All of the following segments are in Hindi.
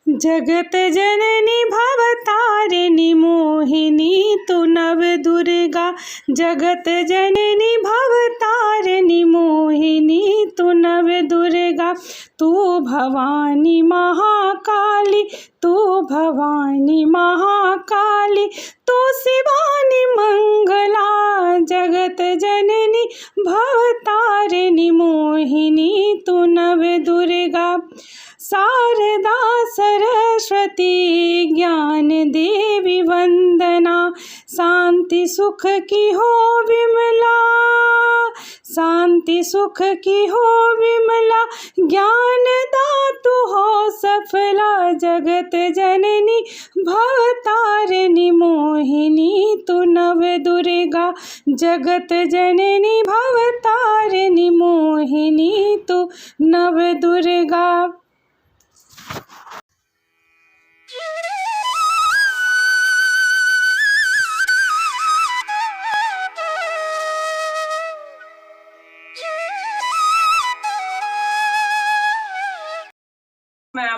जगत जननी भवतारिणी मोहिनी तू नव दुर्गा। जगत जननी भवतारिणी मोहिनी तू नव दुर्गा। तू भवानी महाकाली, तू भवानी महाकाली, तू शिवानी मंगला। जगत जननी भवतारिणी मोहिनी तू नव दुर्गा। शारदा सरस्वती ज्ञान देवी वंदना। शांति सुख की हो विमला, शांति सुख की हो विमला। ज्ञान दातु हो सफला। जगत जननी भवतारिणी मोहिनी तू नव दुर्गा। जगत जननी भवतारिणी मोहिनी तू नव दुर्गा।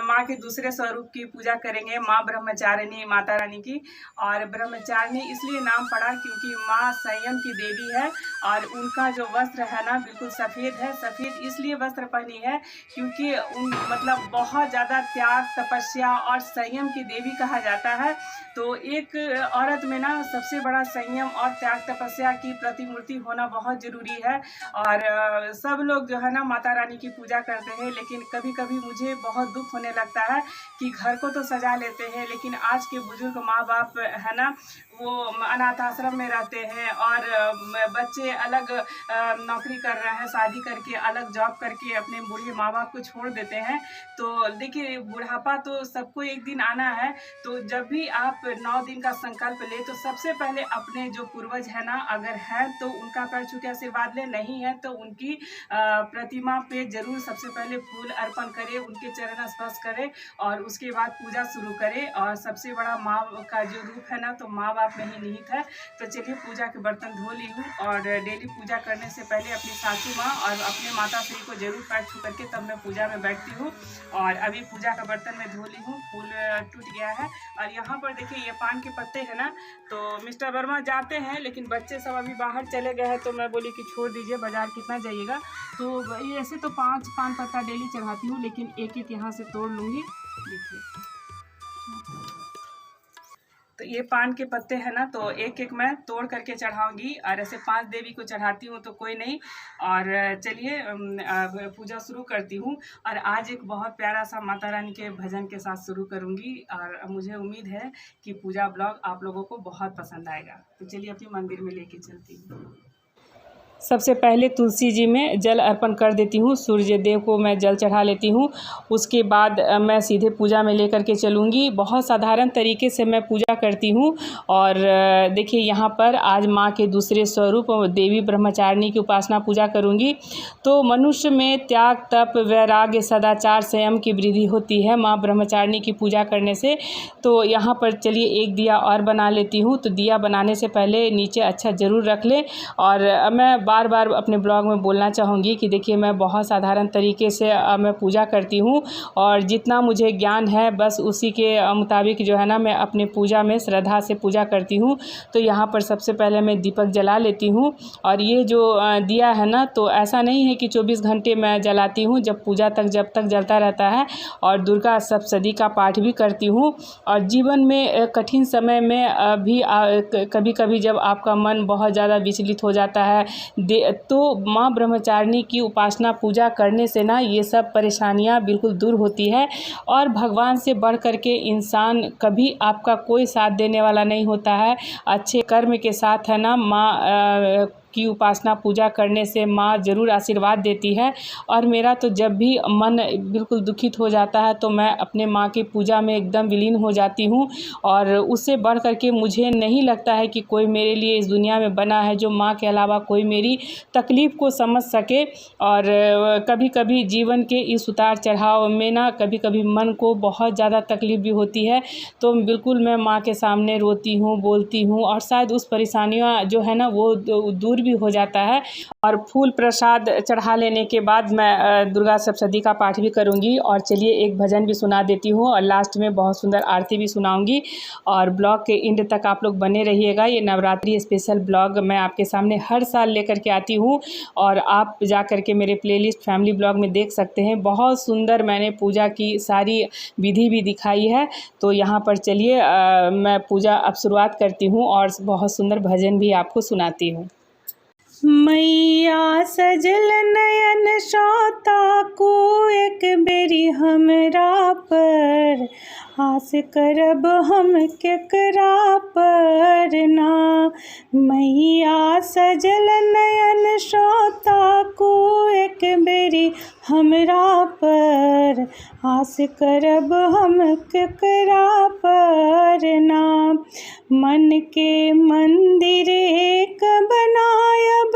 माँ के दूसरे स्वरूप की पूजा करेंगे, माँ ब्रह्मचारिणी माता रानी की। और ब्रह्मचारिणी इसलिए नाम पड़ा क्योंकि माँ संयम की देवी है और उनका जो वस्त्र है ना बिल्कुल सफ़ेद है। सफ़ेद इसलिए वस्त्र पहनी है क्योंकि उन मतलब बहुत ज़्यादा त्याग तपस्या और संयम की देवी कहा जाता है। तो एक औरत में ना सबसे बड़ा संयम और त्याग तपस्या की प्रतिमूर्ति होना बहुत ज़रूरी है। और सब लोग जो है ना माता रानी की पूजा करते हैं, लेकिन कभी कभी मुझे बहुत दुख होने लगता है कि घर को तो सजा लेते हैं लेकिन आज के बुजुर्ग माँ बाप है ना वो अनाथ आश्रम में रहते हैं और बच्चे अलग नौकरी कर रहे हैं, शादी करके अलग जॉब करके अपने बूढ़े माँ बाप को छोड़ देते हैं। तो देखिए बुढ़ापा तो सबको एक दिन आना है। तो जब भी आप 9 दिन का संकल्प ले तो सबसे पहले अपने जो पूर्वज है ना अगर है तो उनका पैर छू के आशीर्वाद ले, नहीं है तो उनकी प्रतिमा पे जरूर सबसे पहले फूल अर्पण करें, उनके चरण स्पर्श करें और उसके बाद पूजा शुरू करें। और सबसे बड़ा माँ का जो रूप है ना तो माँ बाप में ही निहित है। तो चलिए पूजा के बर्तन धो ली हूँ और डेली पूजा करने से पहले अपनी सासू माँ और अपने माता श्री को जरूर पैर छू करके तब मैं पूजा में बैठती हूँ। और अभी पूजा का बर्तन मैं धो ली हूँ, फूल टूट गया है। और यहाँ पर देखिए ये पान के पत्ते हैं ना, तो मिस्टर वर्मा जाते हैं लेकिन बच्चे सब अभी बाहर चले गए हैं तो मैं बोली कि छोड़ दीजिए, बाजार कितना जाइएगा। तो ऐसे तो 5 पान पत्ता डेली चढ़ाती हूँ लेकिन एक एक यहाँ से तोड़ लूँगी। देखिए तो ये पान के पत्ते हैं ना तो एक एक मैं तोड़ करके चढ़ाऊंगी और ऐसे 5 देवी को चढ़ाती हूँ तो कोई नहीं। और चलिए पूजा शुरू करती हूँ। और आज एक बहुत प्यारा सा माता रानी के भजन के साथ शुरू करूँगी और मुझे उम्मीद है कि पूजा ब्लॉग आप लोगों को बहुत पसंद आएगा। तो चलिए अपनी मंदिर में लेके चलती हूँ। सबसे पहले तुलसी जी में जल अर्पण कर देती हूँ, सूर्य देव को मैं जल चढ़ा लेती हूँ। उसके बाद मैं सीधे पूजा में लेकर के चलूँगी। बहुत साधारण तरीके से मैं पूजा करती हूँ। और देखिए यहाँ पर आज माँ के दूसरे स्वरूप देवी ब्रह्मचारिणी की उपासना पूजा करूँगी। तो मनुष्य में त्याग तप वैराग्य सदाचार संयम की वृद्धि होती है माँ ब्रह्मचारिणी की पूजा करने से। तो यहाँ पर चलिए एक दिया और बना लेती हूँ। तो दिया बनाने से पहले नीचे अच्छा ज़रूर रख लें। और मैं बार बार अपने ब्लॉग में बोलना चाहूँगी कि देखिए मैं बहुत साधारण तरीके से मैं पूजा करती हूँ और जितना मुझे ज्ञान है बस उसी के मुताबिक जो है ना मैं अपने पूजा में श्रद्धा से पूजा करती हूँ। तो यहाँ पर सबसे पहले मैं दीपक जला लेती हूँ। और ये जो दिया है ना तो ऐसा नहीं है कि 24 घंटे मैं जलाती हूँ, जब पूजा तक जब तक जलता रहता है। और दुर्गा सप्तशती का पाठ भी करती हूँ। और जीवन में कठिन समय में भी कभी कभी जब आपका मन बहुत ज़्यादा विचलित हो जाता है तो माँ ब्रह्मचारिणी की उपासना पूजा करने से ना ये सब परेशानियाँ बिल्कुल दूर होती है। और भगवान से बढ़ कर के इंसान कभी आपका कोई साथ देने वाला नहीं होता है। अच्छे कर्म के साथ है ना माँ की उपासना पूजा करने से माँ ज़रूर आशीर्वाद देती है। और मेरा तो जब भी मन बिल्कुल दुखित हो जाता है तो मैं अपने माँ की पूजा में एकदम विलीन हो जाती हूँ। और उससे बढ़ कर के मुझे नहीं लगता है कि कोई मेरे लिए इस दुनिया में बना है जो माँ के अलावा कोई मेरी तकलीफ़ को समझ सके। और कभी कभी जीवन के इस उतार चढ़ाव में ना कभी कभी मन को बहुत ज़्यादा तकलीफ़ भी होती है। तो बिल्कुल मैं माँ के सामने रोती हूँ, बोलती हूँ और शायद उस परेशानियाँ जो है ना वो दूर भी हो जाता है। और फूल प्रसाद चढ़ा लेने के बाद मैं दुर्गा सप्तशती का पाठ भी करूँगी। और चलिए एक भजन भी सुना देती हूँ और लास्ट में बहुत सुंदर आरती भी सुनाऊँगी। और ब्लॉग के एंड तक आप लोग बने रहिएगा। ये नवरात्रि स्पेशल ब्लॉग मैं आपके सामने हर साल लेकर के आती हूँ और आप जा कर के मेरे प्लेलिस्ट फैमिली ब्लॉग में देख सकते हैं। बहुत सुंदर मैंने पूजा की सारी विधि भी दिखाई है। तो यहाँ पर चलिए मैं पूजा अब शुरुआत करती हूँ और बहुत सुंदर भजन भी आपको सुनाती हूँ। मैया सजल नयन श्रोता को एक बेरी हमरा पर, आस करब हम केकरा पर ना। मैया सजल नयन श्रोता को एक बेरी हमरा पर, आस करब हम केकरा पर ना। मन के मंदिर एक बनायब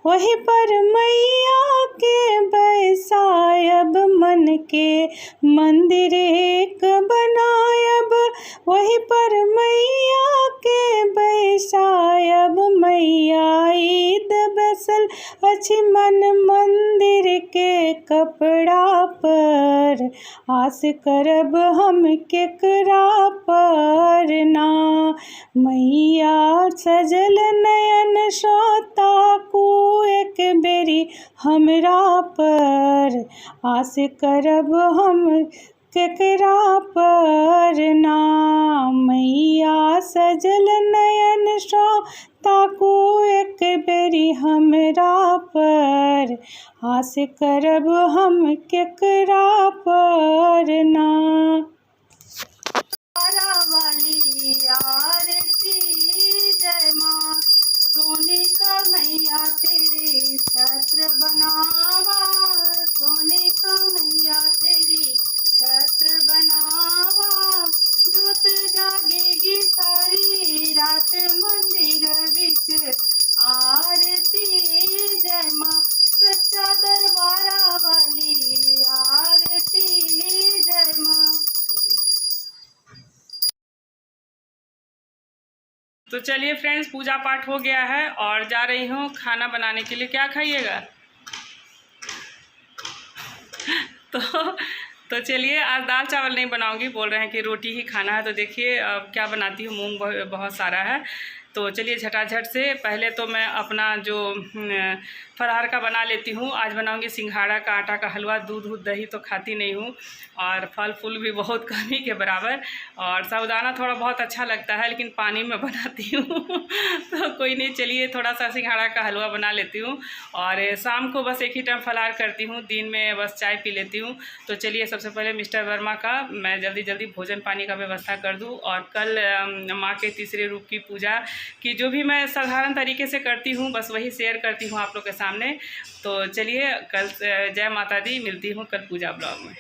वही पर मैया के बैसायब। मन के मंदिर एक बनायब वही पर मैया के बैसायब। मैया ईद बसल अछि मन मंदिर के कपड़ा पर, आस करब हम केकरा पर ना। मैया सजल नयन श्रोता को एक बेरी हमरा पर, आस करब हम केकरा पर ना। मैया सजल नयन श्रोता को एक बेरी हमरा पर, आस करब हम केकरा पर ना। वाली आरती जय माँ, सोने का मैया तेरे छत्र बनावा, सोने का मैया तेरी छत्र बनावा। जोत जागेगी सारी रात मंदिर विच, आरती जय माँ सच्चा दरबारा वाली आरती जय माँ। तो चलिए फ्रेंड्स, पूजा पाठ हो गया है और जा रही हूँ खाना बनाने के लिए। क्या खाइएगा? तो चलिए आज दाल चावल नहीं बनाऊंगी, बोल रहे हैं कि रोटी ही खाना है। तो देखिए अब क्या बनाती हूँ, मूंग बहुत सारा है। तो चलिए झटाझट से पहले तो मैं अपना जो फरार का बना लेती हूँ। आज बनाऊंगी सिंघाड़ा का आटा का हलवा। दूध दही तो खाती नहीं हूँ और फल फूल भी बहुत कम ही के बराबर। और साबुदाना थोड़ा बहुत अच्छा लगता है लेकिन पानी में बनाती हूँ तो कोई नहीं, चलिए थोड़ा सा सिंघाड़ा का हलवा बना लेती हूँ। और शाम को बस एक ही टाइम फलार करती हूँ, दिन में बस चाय पी लेती हूँ। तो चलिए सबसे पहले मिस्टर वर्मा का मैं जल्दी जल्दी भोजन पानी का व्यवस्था कर दूँ। और कल माँ के तीसरे रूप की पूजा कि जो भी मैं साधारण तरीके से करती हूँ बस वही शेयर करती हूँ आप लोग के सामने। तो चलिए कल जय माता दी, मिलती हूँ कल पूजा ब्लॉग में।